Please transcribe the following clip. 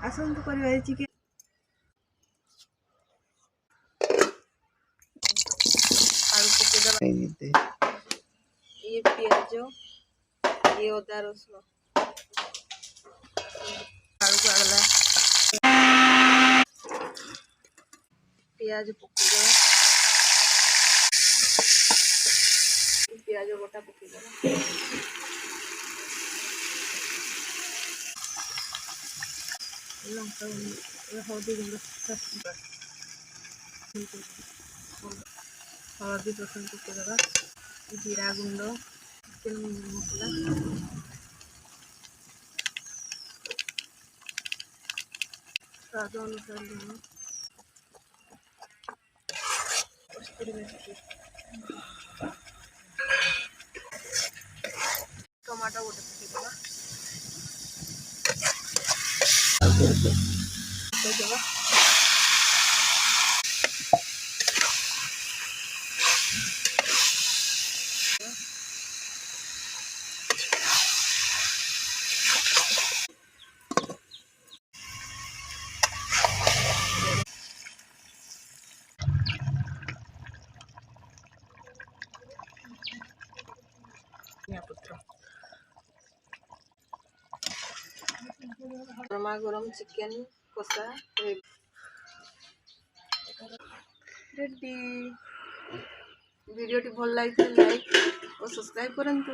आसतु करबा चिकेन आलू पकेदबा ये प्याज ये अदा रसुण आलू को आगला प्याज पकेदबा प्याज गोटा पकेदबा लंका हल्दी गुंड हल्दी रसुण पकेदबा जीरा गुंड चिकेन मसला स्वाद अनुसार लुण कस्तूरी मेथी टमाटो गोटे पकेदबा पकेदबा पत्र गरमा गरम चिकेन कषा रेडी वीडियो टी भल लगे लाइक और सब्सक्राइब करंतु।